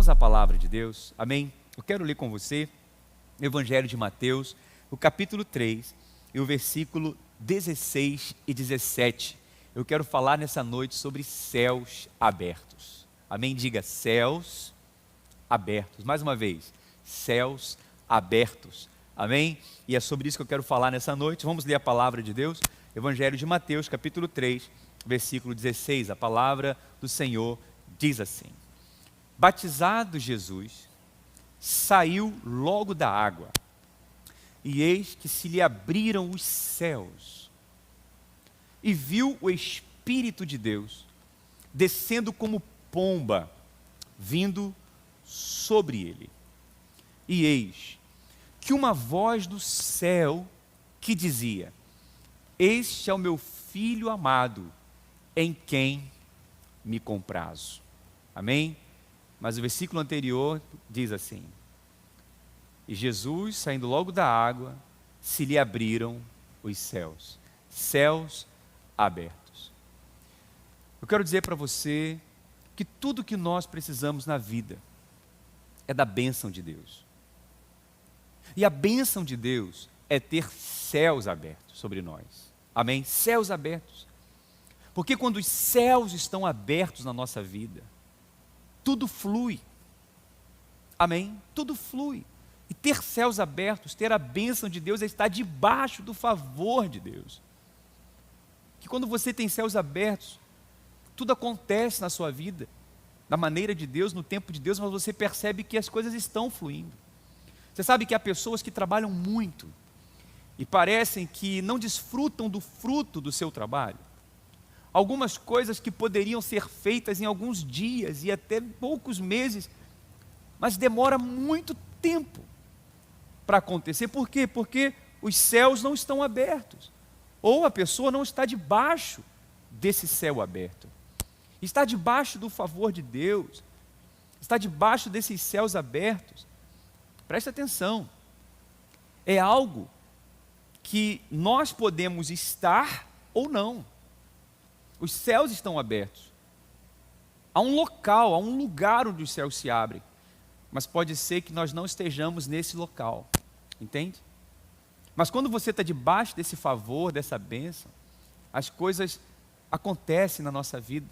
Vamos à palavra de Deus, amém? Eu quero ler com você o Evangelho de Mateus, o capítulo 3 e o versículo 16 e 17. Eu quero falar nessa noite sobre céus abertos, amém? Diga céus abertos, mais uma vez, céus abertos, amém? E é sobre isso que eu quero falar nessa noite. Vamos ler a palavra de Deus, Evangelho de Mateus, capítulo 3, versículo 16. A palavra do Senhor diz assim: batizado Jesus, saiu logo da água, e eis que se lhe abriram os céus, e viu o Espírito de Deus descendo como pomba, vindo sobre ele. E eis que uma voz do céu que dizia: este é o meu Filho amado, em quem me comprazo. Amém? Mas o versículo anterior diz assim: e Jesus, saindo logo da água, se lhe abriram os céus, céus abertos. Eu quero dizer para você que tudo que nós precisamos na vida é da bênção de Deus. E a bênção de Deus é ter céus abertos sobre nós. Amém? Céus abertos. Porque quando os céus estão abertos na nossa vida, tudo flui. Amém? Tudo flui. E ter céus abertos, ter a bênção de Deus, é estar debaixo do favor de Deus. Que quando você tem céus abertos, tudo acontece na sua vida, da maneira de Deus, no tempo de Deus, mas você percebe que as coisas estão fluindo. Você sabe que há pessoas que trabalham muito e parecem que não desfrutam do fruto do seu trabalho. Algumas coisas que poderiam ser feitas em alguns dias e até poucos meses, mas demora muito tempo para acontecer. Por quê? Porque os céus não estão abertos, ou a pessoa não está debaixo desse céu aberto. Está debaixo do favor de Deus, está debaixo desses céus abertos. Preste atenção, é algo que nós podemos estar ou não. Os céus estão abertos. Há um local, há um lugar onde os céus se abrem. Mas pode ser que nós não estejamos nesse local. Entende? Mas quando você está debaixo desse favor, dessa bênção, as coisas acontecem na nossa vida.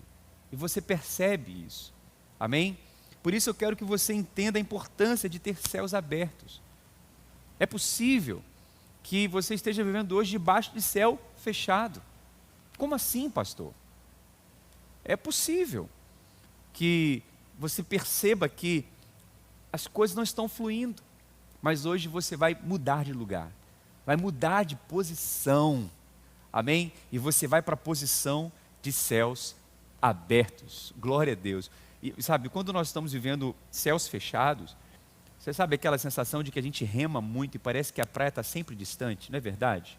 E você percebe isso. Amém? Por isso eu quero que você entenda a importância de ter céus abertos. É possível que você esteja vivendo hoje debaixo de céu fechado. Como assim, pastor? É possível que você perceba que as coisas não estão fluindo, mas hoje você vai mudar de lugar, vai mudar de posição, amém? E você vai para a posição de céus abertos, glória a Deus. E sabe, quando nós estamos vivendo céus fechados, você sabe aquela sensação de que a gente rema muito e parece que a praia está sempre distante, não é verdade?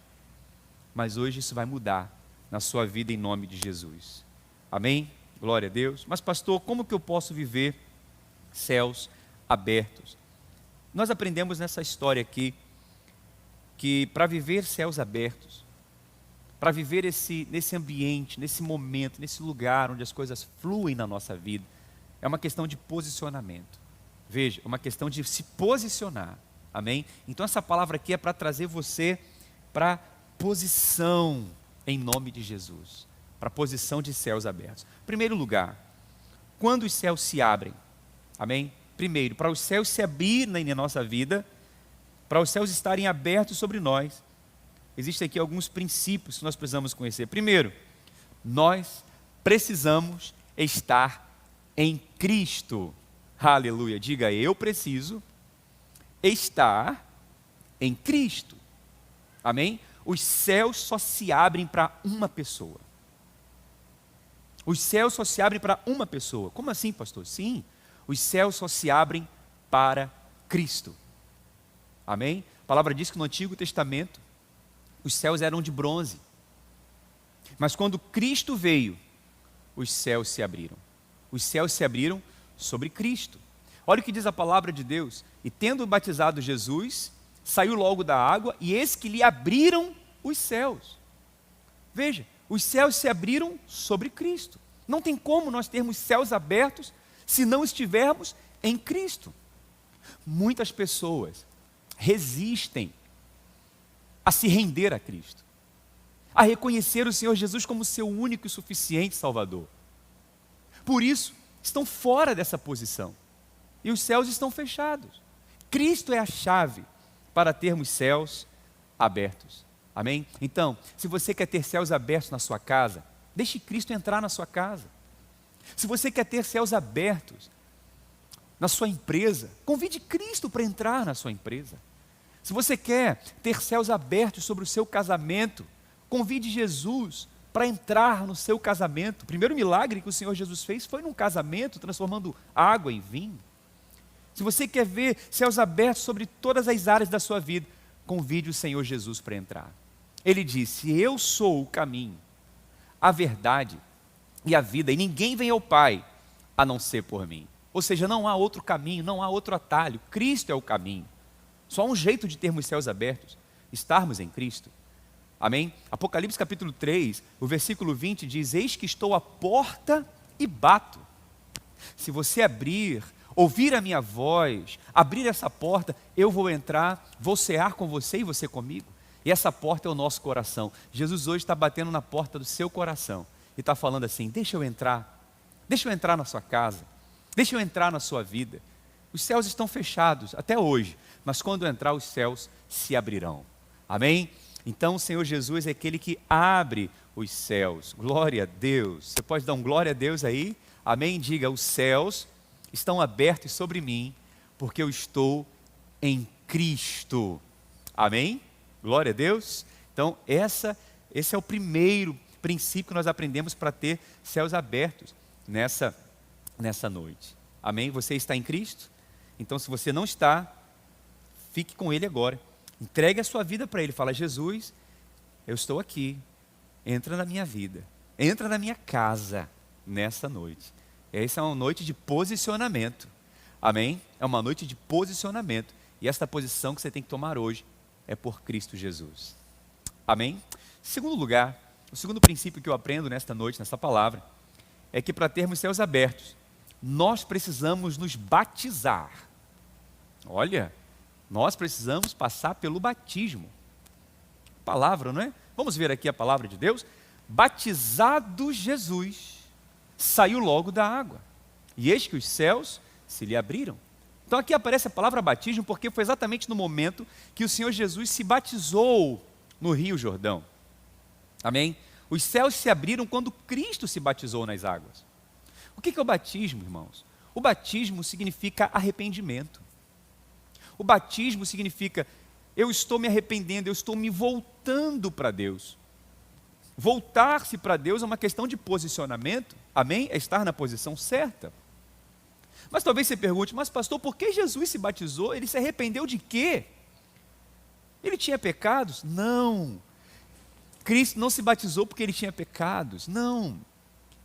Mas hoje isso vai mudar na sua vida em nome de Jesus. Amém? Glória a Deus. Mas pastor, como que eu posso viver céus abertos? Nós aprendemos nessa história aqui que para viver céus abertos, para viver nesse ambiente, nesse momento, nesse lugar onde as coisas fluem na nossa vida, é uma questão de posicionamento. Veja, é uma questão de se posicionar. Amém? Então essa palavra aqui é para trazer você para posição em nome de Jesus, para a posição de céus abertos. Primeiro lugar, quando os céus se abrem, amém? Primeiro, para os céus se abrirem na nossa vida, para os céus estarem abertos sobre nós, existem aqui alguns princípios que nós precisamos conhecer. Primeiro, nós precisamos estar em Cristo. Aleluia, diga: eu preciso estar em Cristo. Amém? Os céus só se abrem para uma pessoa. Os céus só se abrem para uma pessoa. Como assim, pastor? Sim, os céus só se abrem para Cristo. Amém? A palavra diz que no Antigo Testamento os céus eram de bronze. Mas quando Cristo veio, os céus se abriram. Os céus se abriram sobre Cristo. Olha o que diz a palavra de Deus: e tendo batizado Jesus, saiu logo da água, e eis que lhe abriram os céus. Veja, os céus se abriram sobre Cristo. Não tem como nós termos céus abertos se não estivermos em Cristo. Muitas pessoas resistem a se render a Cristo, a reconhecer o Senhor Jesus como seu único e suficiente Salvador. Por isso, estão fora dessa posição e os céus estão fechados. Cristo é a chave para termos céus abertos. Amém? Então, se você quer ter céus abertos na sua casa, deixe Cristo entrar na sua casa. Se você quer ter céus abertos na sua empresa, convide Cristo para entrar na sua empresa. Se você quer ter céus abertos sobre o seu casamento, convide Jesus para entrar no seu casamento. O primeiro milagre que o Senhor Jesus fez foi num casamento, transformando água em vinho. Se você quer ver céus abertos sobre todas as áreas da sua vida, convide o Senhor Jesus para entrar. Ele disse: eu sou o caminho, a verdade e a vida, e ninguém vem ao Pai a não ser por mim. Ou seja, não há outro caminho, não há outro atalho. Cristo é o caminho. Só há um jeito de termos céus abertos: estarmos em Cristo. Amém? Apocalipse capítulo 3, o versículo 20 diz: eis que estou à porta e bato. Se você abrir, ouvir a minha voz, abrir essa porta, eu vou entrar, vou cear com você e você comigo. E essa porta é o nosso coração. Jesus hoje está batendo na porta do seu coração e está falando assim: deixa eu entrar na sua casa, deixa eu entrar na sua vida. Os céus estão fechados até hoje, mas quando entrar os céus se abrirão. Amém? Então o Senhor Jesus é aquele que abre os céus. Glória a Deus. Você pode dar um glória a Deus aí? Amém? Diga: os céus estão abertos sobre mim, porque eu estou em Cristo. Amém? Glória a Deus. Então esse é o primeiro princípio que nós aprendemos para ter céus abertos nessa noite. Amém? Você está em Cristo? Então, se você não está, fique com Ele agora. Entregue a sua vida para Ele. Fala: Jesus, eu estou aqui. Entra na minha vida. Entra na minha casa nessa noite. Essa é uma noite de posicionamento. Amém? É uma noite de posicionamento. E esta posição que você tem que tomar hoje é por Cristo Jesus. Amém? Segundo lugar, o segundo princípio que eu aprendo nesta noite, nessa palavra, é que para termos céus abertos, nós precisamos nos batizar. Olha, nós precisamos passar pelo batismo. Palavra, não é? Vamos ver aqui a palavra de Deus. Batizado Jesus, saiu logo da água, e eis que os céus se lhe abriram. Então aqui aparece a palavra batismo, porque foi exatamente no momento que o Senhor Jesus se batizou no Rio Jordão. Amém? Os céus se abriram quando Cristo se batizou nas águas. O que é o batismo, irmãos? O batismo significa arrependimento. O batismo significa: eu estou me arrependendo, eu estou me voltando para Deus. Voltar-se para Deus é uma questão de posicionamento. Amém? É estar na posição certa. Mas talvez você pergunte: mas pastor, por que Jesus se batizou? Ele se arrependeu de quê? Ele tinha pecados? Não. Cristo não se batizou porque ele tinha pecados. Não.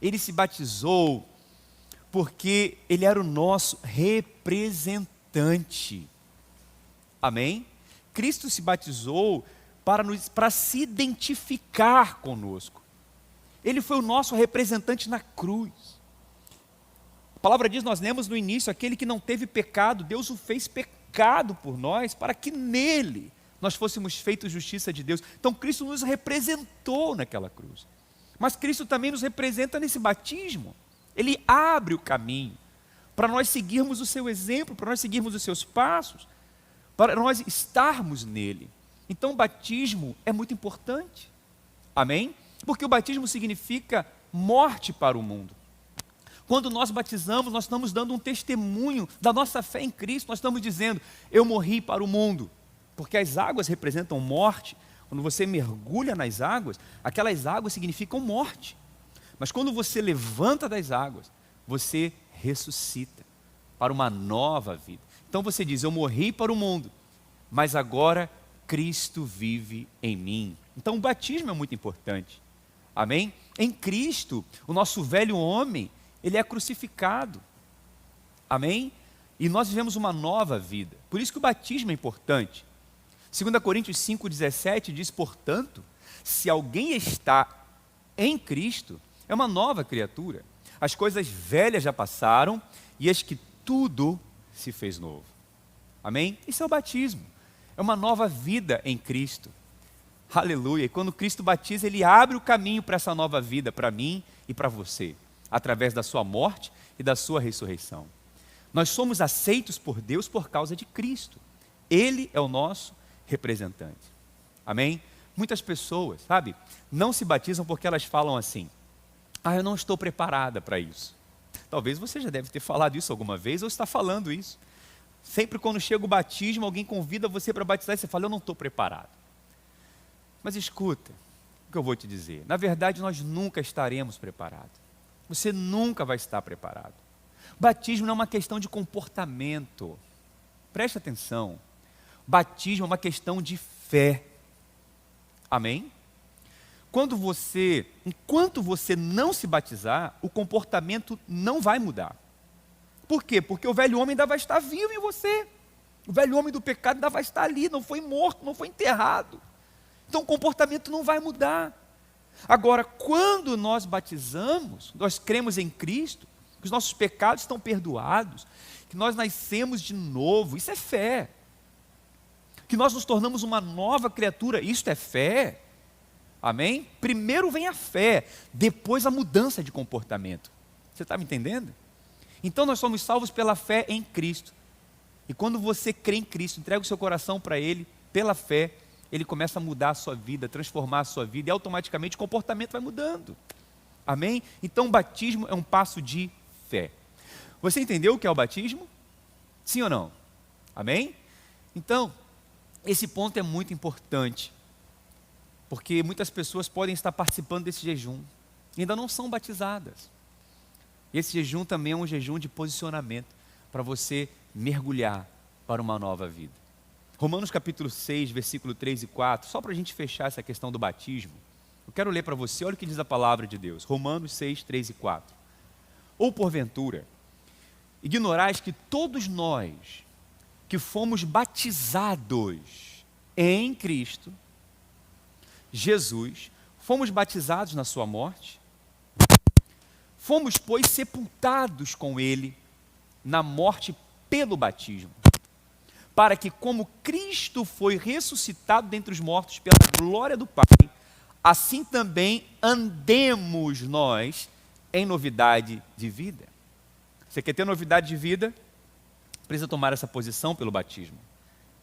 Ele se batizou porque ele era o nosso representante. Amém? Cristo se batizou para se identificar conosco. Ele foi o nosso representante na cruz. A palavra diz, nós lemos no início: aquele que não teve pecado, Deus o fez pecado por nós, para que nele nós fôssemos feitos justiça de Deus. Então Cristo nos representou naquela cruz. Mas Cristo também nos representa nesse batismo. Ele abre o caminho para nós seguirmos o seu exemplo, para nós seguirmos os seus passos, para nós estarmos nele. Então o batismo é muito importante. Amém? Porque o batismo significa morte para o mundo. Quando nós batizamos, nós estamos dando um testemunho da nossa fé em Cristo. Nós estamos dizendo: eu morri para o mundo. Porque as águas representam morte. Quando você mergulha nas águas, aquelas águas significam morte. Mas quando você levanta das águas, você ressuscita para uma nova vida. Então você diz: eu morri para o mundo, mas agora Cristo vive em mim. Então o batismo é muito importante. Amém? Em Cristo, o nosso velho homem, ele é crucificado. Amém? E nós vivemos uma nova vida. Por isso que o batismo é importante. 2 Coríntios 5,17 diz: portanto, se alguém está em Cristo, é uma nova criatura. As coisas velhas já passaram, e eis que tudo se fez novo. Amém? Isso é o batismo. É uma nova vida em Cristo. Aleluia. E quando Cristo batiza, Ele abre o caminho para essa nova vida, para mim e para você, através da sua morte e da sua ressurreição. Nós somos aceitos por Deus por causa de Cristo. Ele é o nosso representante. Amém? Muitas pessoas, sabe, não se batizam porque elas falam assim: eu não estou preparada para isso. Talvez você já deve ter falado isso alguma vez ou está falando isso. Sempre quando chega o batismo, alguém convida você para batizar e você fala: eu não estou preparado. Mas escuta o que eu vou te dizer. Na verdade, nós nunca estaremos preparados. Você nunca vai estar preparado. Batismo não é uma questão de comportamento. Preste atenção. Batismo é uma questão de fé. Amém? Enquanto você não se batizar, o comportamento não vai mudar. Por quê? Porque o velho homem ainda vai estar vivo em você. O velho homem do pecado ainda vai estar ali, não foi morto, não foi enterrado. Então o comportamento não vai mudar. Agora, quando nós batizamos, nós cremos em Cristo, que os nossos pecados estão perdoados, que nós nascemos de novo, isso é fé. Que nós nos tornamos uma nova criatura, isso é fé. Amém? Primeiro vem a fé, depois a mudança de comportamento. Você está me entendendo? Então nós somos salvos pela fé em Cristo. E quando você crê em Cristo, entrega o seu coração para Ele, pela fé, Ele começa a mudar a sua vida, transformar a sua vida, e automaticamente o comportamento vai mudando. Amém? Então o batismo é um passo de fé. Você entendeu o que é o batismo? Sim ou não? Amém? Então, esse ponto é muito importante, porque muitas pessoas podem estar participando desse jejum e ainda não são batizadas. Esse jejum também é um jejum de posicionamento para você mergulhar para uma nova vida. Romanos capítulo 6, versículo 3 e 4, só para a gente fechar essa questão do batismo, eu quero ler para você, olha o que diz a palavra de Deus. Romanos 6, 3 e 4. Ou porventura, ignorais que todos nós que fomos batizados em Cristo Jesus, fomos batizados na sua morte, fomos, pois, sepultados com Ele na morte pelo batismo, para que, como Cristo foi ressuscitado dentre os mortos pela glória do Pai, assim também andemos nós em novidade de vida. Você quer ter novidade de vida? Precisa tomar essa posição pelo batismo.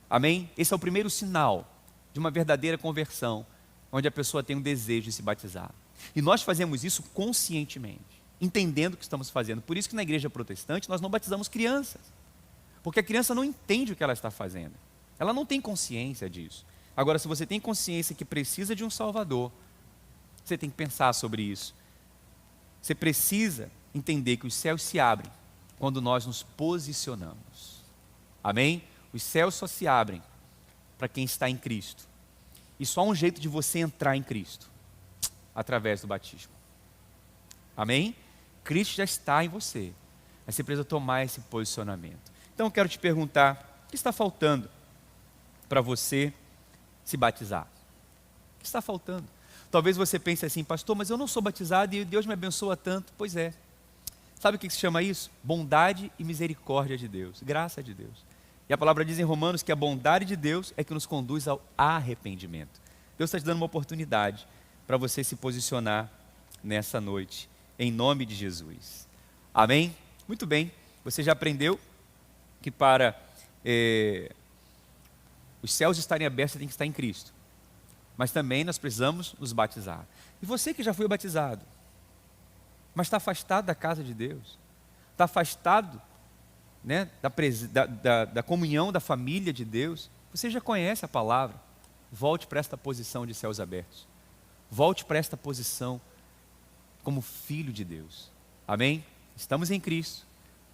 Amém? Esse é o primeiro sinal de uma verdadeira conversão, onde a pessoa tem um desejo de se batizar. E nós fazemos isso conscientemente, entendendo o que estamos fazendo. Por isso que na igreja protestante nós não batizamos crianças, porque a criança não entende o que ela está fazendo. Ela não tem consciência disso. Agora, se você tem consciência que precisa de um Salvador, você tem que pensar sobre isso. Você precisa entender que os céus se abrem quando nós nos posicionamos. Amém? Os céus só se abrem para quem está em Cristo. E só há um jeito de você entrar em Cristo, através do batismo. Amém? Cristo já está em você, mas você precisa tomar esse posicionamento. Então eu quero te perguntar, o que está faltando para você se batizar? O que está faltando? Talvez você pense assim: pastor, mas eu não sou batizado e Deus me abençoa tanto. Pois é. Sabe o que se chama isso? Bondade e misericórdia de Deus, graça de Deus. E a palavra diz em Romanos que a bondade de Deus é que nos conduz ao arrependimento. Deus está te dando uma oportunidade para você se posicionar nessa noite, em nome de Jesus. Amém? Muito bem, você já aprendeu que para os céus estarem abertos, você tem que estar em Cristo. Mas também nós precisamos nos batizar. E você que já foi batizado, mas está afastado da casa de Deus, está afastado, né, da comunhão da família de Deus, você já conhece a palavra. Volte para esta posição de céus abertos. Volte para esta posição como filho de Deus. Amém? Estamos em Cristo,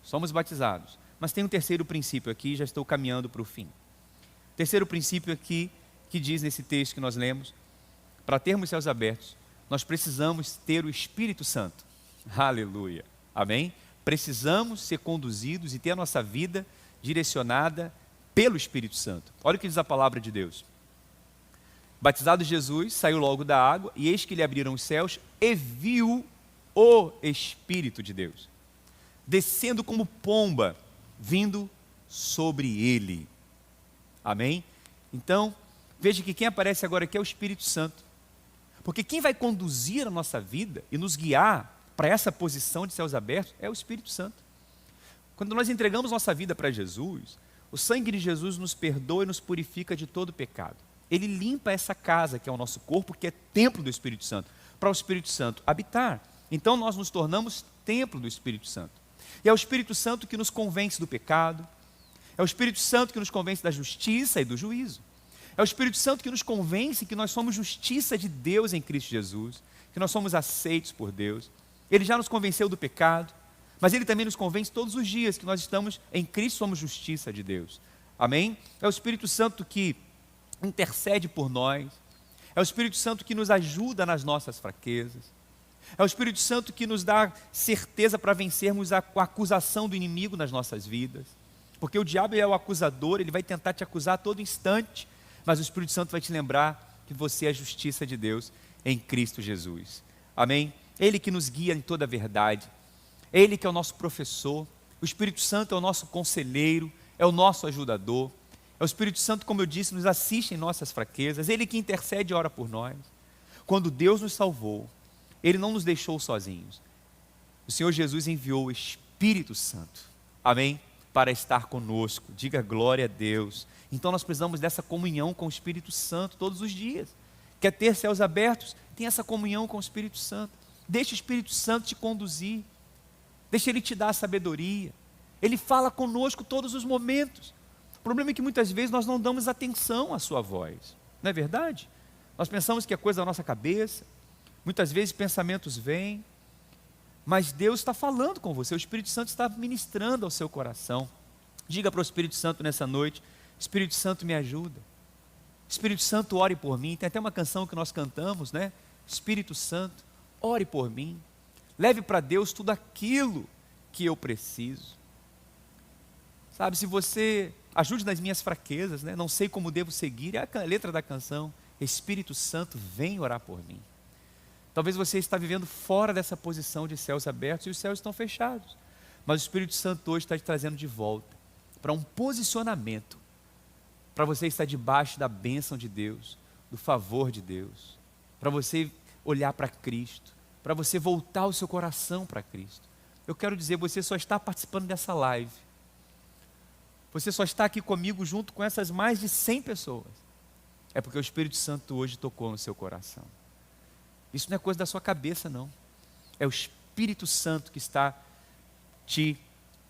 somos batizados. Mas tem um terceiro princípio aqui, já estou caminhando para o fim. Terceiro princípio aqui, que diz nesse texto que nós lemos: para termos céus abertos, nós precisamos ter o Espírito Santo. Aleluia. Amém? Precisamos ser conduzidos e ter a nossa vida direcionada pelo Espírito Santo. Olha o que diz a palavra de Deus. Batizado Jesus, saiu logo da água, e eis que lhe abriram os céus, e viu o Espírito de Deus, descendo como pomba, vindo sobre ele. Amém? Então, veja que quem aparece agora aqui é o Espírito Santo. Porque quem vai conduzir a nossa vida e nos guiar para essa posição de céus abertos é o Espírito Santo. Quando nós entregamos nossa vida para Jesus, o sangue de Jesus nos perdoa e nos purifica de todo pecado. Ele limpa essa casa que é o nosso corpo, que é templo do Espírito Santo, para o Espírito Santo habitar. Então nós nos tornamos templo do Espírito Santo. E é o Espírito Santo que nos convence do pecado, é o Espírito Santo que nos convence da justiça e do juízo. É o Espírito Santo que nos convence que nós somos justiça de Deus em Cristo Jesus, que nós somos aceitos por Deus. Ele já nos convenceu do pecado, mas Ele também nos convence todos os dias que nós estamos em Cristo, somos justiça de Deus. Amém? É o Espírito Santo que intercede por nós, é o Espírito Santo que nos ajuda nas nossas fraquezas, é o Espírito Santo que nos dá certeza para vencermos a acusação do inimigo nas nossas vidas, porque o diabo é o acusador, ele vai tentar te acusar a todo instante, mas o Espírito Santo vai te lembrar que você é a justiça de Deus em Cristo Jesus. Amém? Ele que nos guia em toda a verdade, Ele que é o nosso professor, o Espírito Santo é o nosso conselheiro, é o nosso ajudador, é o Espírito Santo, como eu disse, nos assiste em nossas fraquezas, Ele que intercede e ora por nós. Quando Deus nos salvou, Ele não nos deixou sozinhos. O Senhor Jesus enviou o Espírito Santo, amém? Para estar conosco, diga glória a Deus. Então nós precisamos dessa comunhão com o Espírito Santo todos os dias. Quer ter céus abertos? Tem essa comunhão com o Espírito Santo. Deixa o Espírito Santo te conduzir, deixa Ele te dar a sabedoria. Ele fala conosco todos os momentos. O problema é que muitas vezes nós não damos atenção à sua voz, não é verdade? Nós pensamos que é coisa da nossa cabeça, muitas vezes pensamentos vêm, mas Deus está falando com você, o Espírito Santo está ministrando ao seu coração. Diga para o Espírito Santo nessa noite: Espírito Santo, me ajuda. Espírito Santo, ore por mim. Tem até uma canção que nós cantamos, né? Espírito Santo, ore por mim. Leve para Deus tudo aquilo que eu preciso. Sabe, se você ajude nas minhas fraquezas, né? Não sei como devo seguir, é a letra da canção. Espírito Santo, vem orar por mim. Talvez você está vivendo fora dessa posição de céus abertos e os céus estão fechados. Mas o Espírito Santo hoje está te trazendo de volta para um posicionamento, para você estar debaixo da bênção de Deus, do favor de Deus, para você olhar para Cristo, para você voltar o seu coração para Cristo. Eu quero dizer, você só está participando dessa live, você só está aqui comigo junto com essas mais de 100 pessoas, é porque o Espírito Santo hoje tocou no seu coração. Isso não é coisa da sua cabeça, não. É o Espírito Santo que está te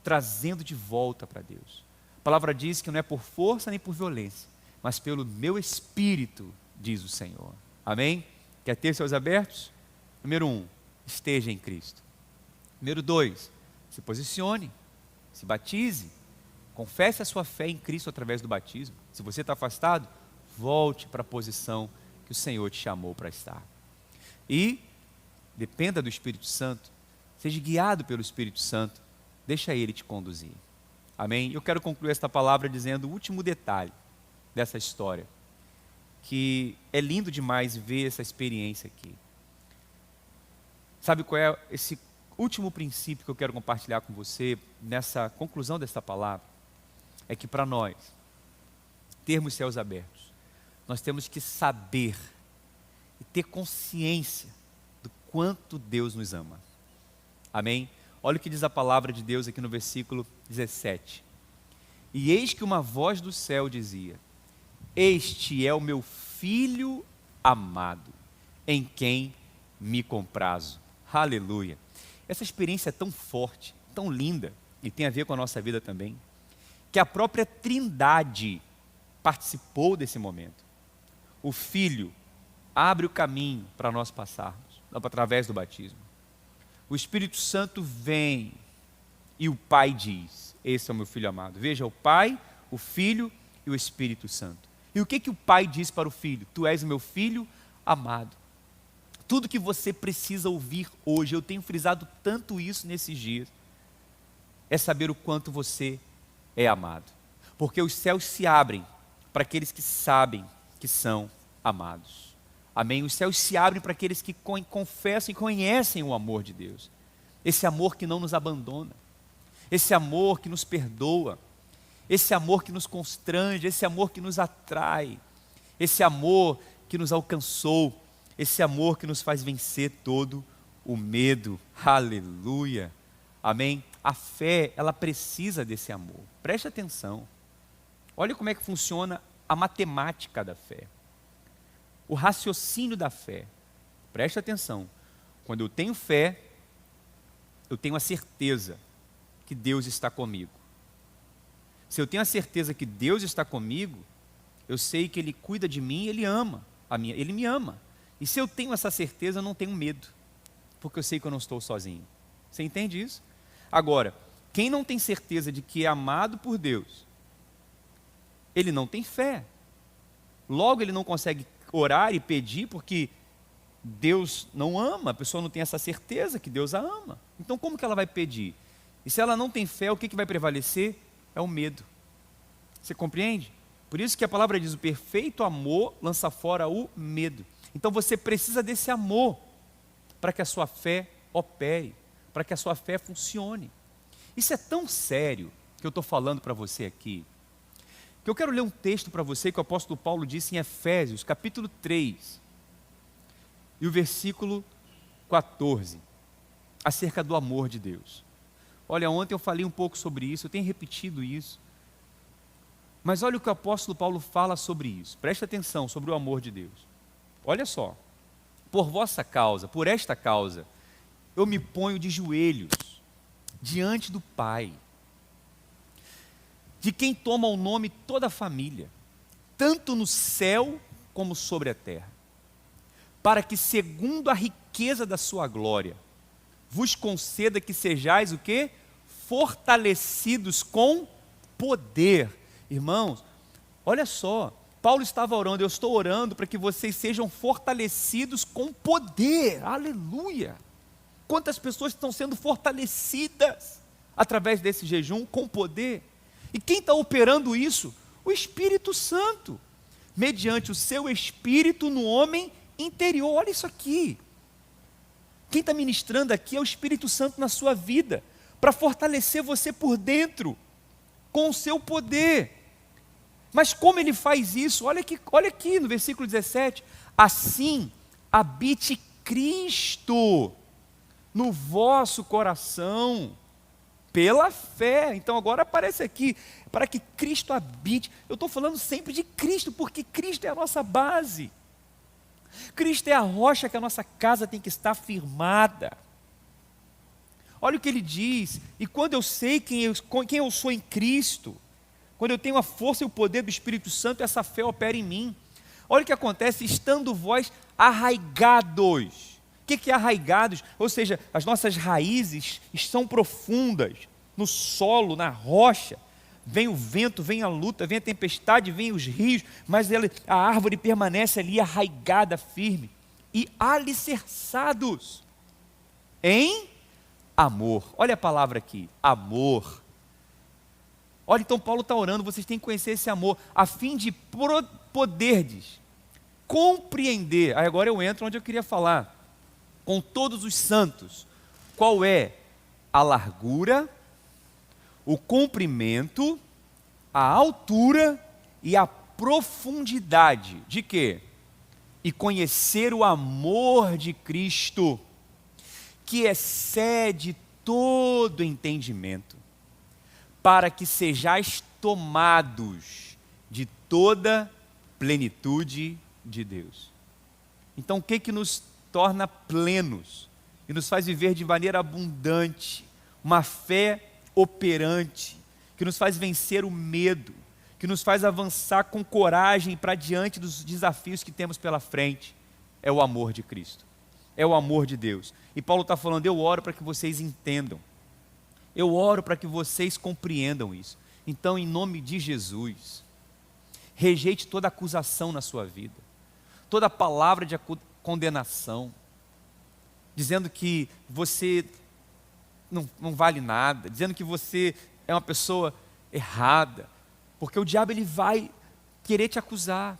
trazendo de volta para Deus. A palavra diz que não é por força nem por violência, mas pelo meu Espírito, diz o Senhor. Amém? Quer ter seus abertos? Número 1, esteja em Cristo. Número 2, se posicione, se batize, confesse a sua fé em Cristo através do batismo. Se você está afastado, volte para a posição que o Senhor te chamou para estar. E dependa do Espírito Santo, seja guiado pelo Espírito Santo, deixa Ele te conduzir. Amém? Eu quero concluir esta palavra dizendo o último detalhe dessa história, que é lindo demais ver essa experiência aqui. Sabe qual é esse último princípio que eu quero compartilhar com você nessa conclusão desta palavra? É que para nós termos céus abertos, nós temos que saber e ter consciência do quanto Deus nos ama. Amém? Olha o que diz a palavra de Deus aqui no versículo 17. E eis que uma voz do céu dizia: este é o meu filho amado, em quem me comprazo. Aleluia. Essa experiência é tão forte, tão linda, e tem a ver com a nossa vida também, que a própria Trindade participou desse momento. O Filho abre o caminho para nós passarmos, através do batismo. O Espírito Santo vem e o Pai diz: esse é o meu Filho amado. Veja, o Pai, o Filho e o Espírito Santo. E o que o Pai diz para o Filho? Tu és o meu Filho amado. Tudo que você precisa ouvir hoje, eu tenho frisado tanto isso nesses dias, é saber o quanto você é amado. Porque os céus se abrem para aqueles que sabem que são amados. Amém? Os céus se abrem para aqueles que confessam e conhecem o amor de Deus. Esse amor que não nos abandona. Esse amor que nos perdoa. esse amor que nos constrange, esse amor que nos atrai, esse amor que nos alcançou, esse amor que nos faz vencer todo o medo. Aleluia, amém? A fé, ela precisa desse amor. Preste atenção, olha como é que funciona a matemática da fé, o raciocínio da fé. Preste atenção, quando eu tenho fé, eu tenho a certeza que Deus está comigo. Se eu tenho a certeza que Deus está comigo, eu sei que Ele cuida de mim, Ele Ele me ama. E se eu tenho essa certeza, eu não tenho medo, porque eu sei que eu não estou sozinho. Você entende isso? Agora, quem não tem certeza de que é amado por Deus, ele não tem fé. Logo, ele não consegue orar e pedir, porque Deus não ama, a pessoa não tem essa certeza que Deus a ama. Então como que ela vai pedir? E se ela não tem fé, o que vai prevalecer? É o medo. Você compreende? Por isso que a palavra diz, o perfeito amor lança fora o medo. Então você precisa desse amor, para que a sua fé opere, para que a sua fé funcione. Isso é tão sério, que eu estou falando para você aqui, que eu quero ler um texto para você, que o apóstolo Paulo disse em Efésios, capítulo 3, e o versículo 14, acerca do amor de Deus. Olha, ontem eu falei um pouco sobre isso, eu tenho repetido isso, mas olha o que o apóstolo Paulo fala sobre isso, preste atenção, sobre o amor de Deus. Olha só, por vossa causa, por esta causa, eu me ponho de joelhos, diante do Pai, de quem toma o nome toda a família, tanto no céu como sobre a terra, para que segundo a riqueza da sua glória, vos conceda que sejais o quê? Fortalecidos com poder. Irmãos, olha só, Paulo estava orando, eu estou orando para que vocês sejam fortalecidos com poder. Aleluia! Quantas pessoas estão sendo fortalecidas através desse jejum com poder? E quem está operando isso? O Espírito Santo, mediante o seu Espírito no homem interior. Olha isso aqui. Quem está ministrando aqui é o Espírito Santo na sua vida, para fortalecer você por dentro, com o seu poder. Mas como ele faz isso? Olha aqui no versículo 17. Assim habite Cristo no vosso coração, pela fé. Então agora aparece aqui, para que Cristo habite. Eu estou falando sempre de Cristo, porque Cristo é a nossa base. Cristo é a rocha que a nossa casa tem que estar firmada. Olha o que ele diz, e quando eu sei quem eu sou em Cristo, quando eu tenho a força e o poder do Espírito Santo, essa fé opera em mim. Olha o que acontece, estando vós arraigados. O que é arraigados? Ou seja, as nossas raízes estão profundas, no solo, na rocha. Vem o vento, vem a luta, vem a tempestade, vem os rios, mas a árvore permanece ali arraigada, firme. E alicerçados em amor. Olha a palavra aqui, amor. Olha, então Paulo está orando, vocês têm que conhecer esse amor, a fim de poderdes compreender. Aí agora eu entro onde eu queria falar. Com todos os santos, qual é a largura, o comprimento, a altura e a profundidade de quê? E conhecer o amor de Cristo, que excede todo entendimento, para que sejais tomados de toda plenitude de Deus. Então o que nos torna plenos e nos faz viver de maneira abundante, uma fé operante, que nos faz vencer o medo, que nos faz avançar com coragem para diante dos desafios que temos pela frente, é o amor de Cristo, é o amor de Deus. E Paulo está falando, eu oro para que vocês entendam, eu oro para que vocês compreendam isso. Então, em nome de Jesus, rejeite toda acusação na sua vida, toda palavra de condenação, dizendo que você não vale nada, dizendo que você é uma pessoa errada, porque o diabo ele vai querer te acusar,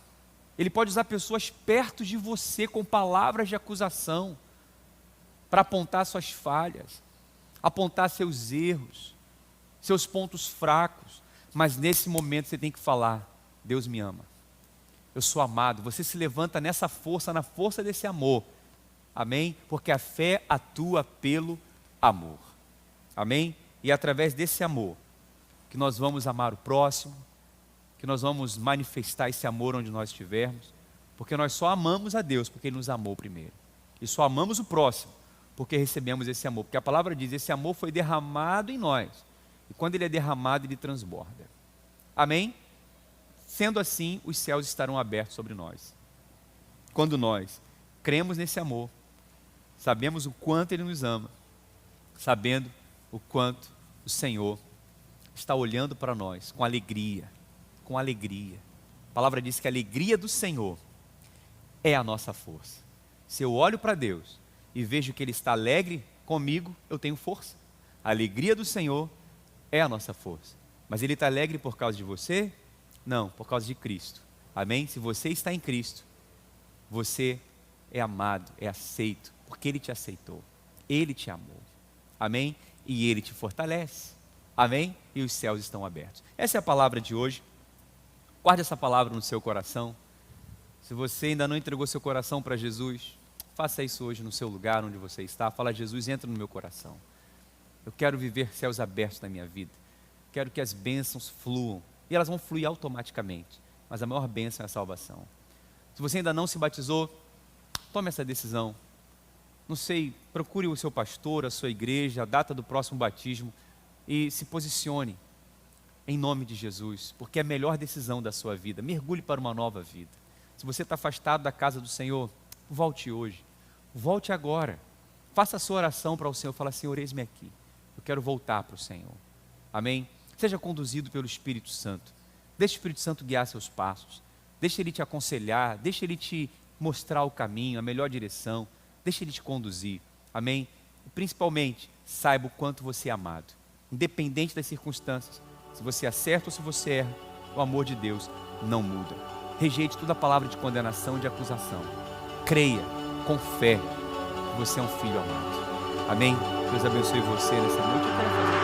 ele pode usar pessoas perto de você com palavras de acusação, para apontar suas falhas, apontar seus erros, seus pontos fracos, Mas nesse momento você tem que falar: Deus me ama, eu sou amado. Você se levanta nessa força, na força desse amor. Amém? Porque a fé atua pelo amor. Amém? E é através desse amor que nós vamos amar o próximo, que nós vamos manifestar esse amor onde nós estivermos, porque nós só amamos a Deus porque Ele nos amou primeiro. E só amamos o próximo porque recebemos esse amor. Porque a palavra diz: esse amor foi derramado em nós. E quando ele é derramado, ele transborda. Amém? Sendo assim, os céus estarão abertos sobre nós. Quando nós cremos nesse amor, sabemos o quanto Ele nos ama, sabendo o quanto o Senhor está olhando para nós com alegria, com alegria. A palavra diz que a alegria do Senhor é a nossa força. Se eu olho para Deus e vejo que Ele está alegre comigo, eu tenho força. A alegria do Senhor é a nossa força. Mas Ele está alegre por causa de você? Não, por causa de Cristo. Amém? Se você está em Cristo, você é amado, é aceito, porque Ele te aceitou. Ele te amou. Amém? E Ele te fortalece. Amém? E os céus estão abertos. Essa é a palavra de hoje. Guarde essa palavra no seu coração. Se você ainda não entregou seu coração para Jesus, faça isso hoje no seu lugar onde você está. Fala: Jesus, entra no meu coração. Eu quero viver céus abertos na minha vida. Quero que as bênçãos fluam. E elas vão fluir automaticamente. Mas a maior bênção é a salvação. Se você ainda não se batizou, tome essa decisão. Não sei, procure o seu pastor, a sua igreja, a data do próximo batismo e se posicione em nome de Jesus, porque é a melhor decisão da sua vida. Mergulhe para uma nova vida. Se você está afastado da casa do Senhor, volte hoje. Volte agora. Faça a sua oração para o Senhor. Fala: Senhor, eis-me aqui. Eu quero voltar para o Senhor. Amém? Seja conduzido pelo Espírito Santo. Deixe o Espírito Santo guiar seus passos. Deixe Ele te aconselhar. Deixe Ele te mostrar o caminho, a melhor direção. Deixe Ele te conduzir. Amém? E principalmente, saiba o quanto você é amado. Independente das circunstâncias. Se você acerta ou se você erra, o amor de Deus não muda. Rejeite toda palavra de condenação e de acusação. Creia, com fé, que você é um filho amado. Amém? Deus abençoe você nessa noite. Eu quero fazer